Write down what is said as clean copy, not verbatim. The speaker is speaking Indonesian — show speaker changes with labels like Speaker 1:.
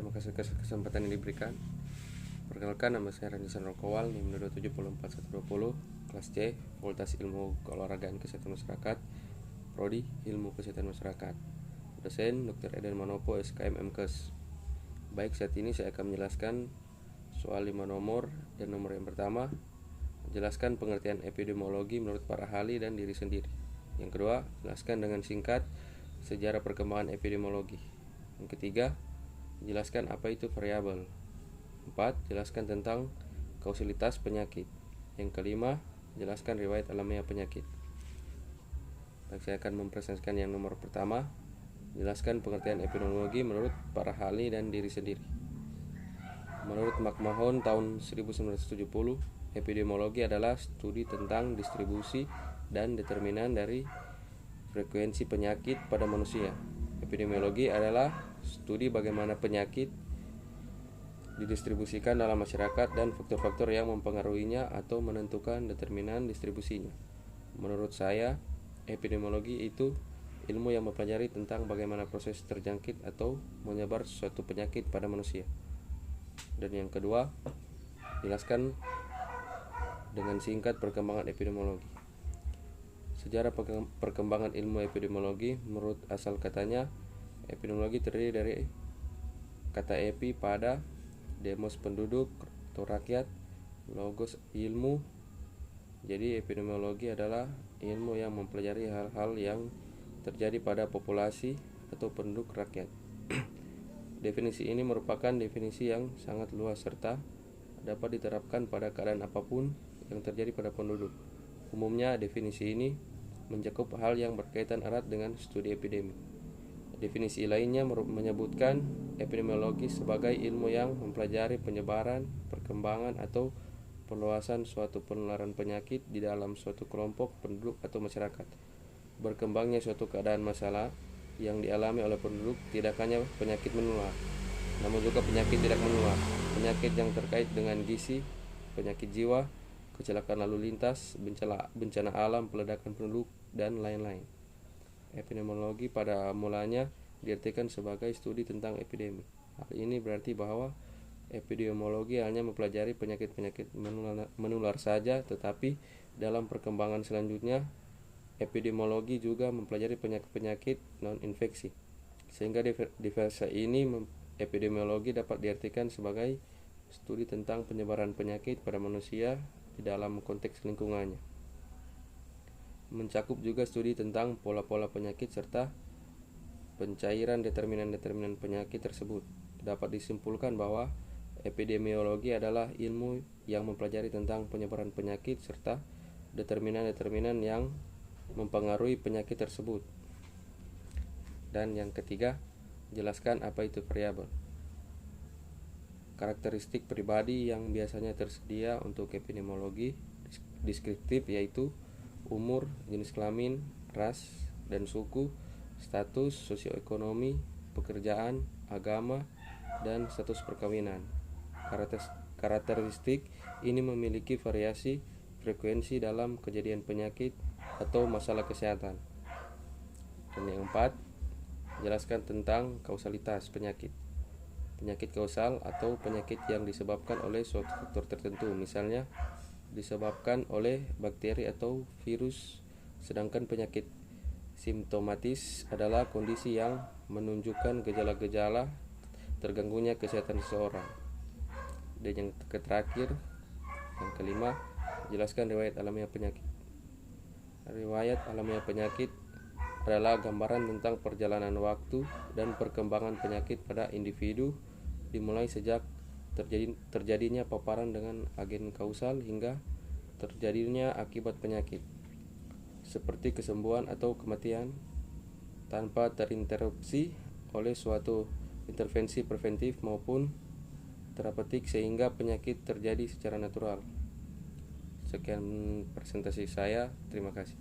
Speaker 1: Terima kasih atas kesempatan yang diberikan. Perkenalkan, nama saya Randy Sanrokowal, NIM 2744120, kelas C, Fakultas Ilmu Keolahragaan Kesehatan Masyarakat, Prodi Ilmu Kesehatan Masyarakat. Dosen Dr. Eden Manopo, SKM MKes. Baik, saat ini saya akan menjelaskan soal 5 nomor. Dan nomor yang pertama, jelaskan pengertian epidemiologi menurut para ahli dan diri sendiri. Yang kedua, jelaskan dengan singkat sejarah perkembangan epidemiologi. Yang ketiga, jelaskan apa itu variabel. 4. Jelaskan tentang kausalitas penyakit. Yang kelima, jelaskan riwayat alamiah penyakit. Baik, saya akan mempresentasikan yang nomor pertama, jelaskan pengertian epidemiologi menurut para ahli dan diri sendiri. Menurut McMahon tahun 1970, epidemiologi adalah studi tentang distribusi dan determinan dari frekuensi penyakit pada manusia. Epidemiologi adalah studi bagaimana penyakit didistribusikan dalam masyarakat dan faktor-faktor yang mempengaruhinya atau menentukan determinan distribusinya. Menurut saya, epidemiologi itu ilmu yang mempelajari tentang bagaimana proses terjangkit atau menyebar suatu penyakit pada manusia. Dan yang kedua, jelaskan dengan singkat perkembangan epidemiologi. Sejarah perkembangan ilmu epidemiologi. Menurut asal katanya, epidemiologi terdiri dari kata epi pada, demos penduduk atau rakyat, logos ilmu. Jadi epidemiologi adalah ilmu yang mempelajari hal-hal yang terjadi pada populasi atau penduduk rakyat. Definisi ini merupakan definisi yang sangat luas serta dapat diterapkan pada keadaan apapun yang terjadi pada penduduk. Umumnya definisi ini mencakup hal yang berkaitan erat dengan studi epidemi. Definisi lainnya menyebutkan epidemiologi sebagai ilmu yang mempelajari penyebaran, perkembangan, atau perluasan suatu penularan penyakit di dalam suatu kelompok penduduk atau masyarakat. Berkembangnya suatu keadaan masalah yang dialami oleh penduduk tidak hanya penyakit menular, namun juga penyakit tidak menular, penyakit yang terkait dengan gizi, penyakit jiwa, kecelakaan lalu lintas, bencana alam, peledakan penduduk, dan lain-lain. Epidemiologi pada mulanya diartikan sebagai studi tentang epidemi. Hal ini berarti bahwa epidemiologi hanya mempelajari penyakit-penyakit menular saja, tetapi dalam perkembangan selanjutnya epidemiologi juga mempelajari penyakit-penyakit non-infeksi. Sehingga di fase ini epidemiologi dapat diartikan sebagai studi tentang penyebaran penyakit pada manusia di dalam konteks lingkungannya. Mencakup juga studi tentang pola-pola penyakit serta pencairan determinan-determinan penyakit tersebut. Dapat disimpulkan bahwa epidemiologi adalah ilmu yang mempelajari tentang penyebaran penyakit serta determinan-determinan yang mempengaruhi penyakit tersebut. Dan yang ketiga, jelaskan apa itu variabel. Karakteristik pribadi yang biasanya tersedia untuk epidemiologi deskriptif yaitu umur, jenis kelamin, ras dan suku, status sosioekonomi, pekerjaan, agama, dan status perkawinan. Karakteristik ini memiliki variasi frekuensi dalam kejadian penyakit atau masalah kesehatan. Dan yang keempat, jelaskan tentang kausalitas penyakit. Penyakit kausal atau penyakit yang disebabkan oleh suatu faktor tertentu, misalnya disebabkan oleh bakteri atau virus, sedangkan penyakit simptomatis adalah kondisi yang menunjukkan gejala-gejala terganggunya kesehatan seseorang. Dan yang terakhir, yang kelima, jelaskan riwayat alamiah penyakit. Riwayat alamiah penyakit adalah gambaran tentang perjalanan waktu dan perkembangan penyakit pada individu dimulai sejak terjadinya paparan dengan agen kausal hingga terjadinya akibat penyakit, seperti kesembuhan atau kematian tanpa terinterupsi oleh suatu intervensi preventif maupun terapeutik sehingga penyakit terjadi secara natural. Sekian presentasi saya, terima kasih.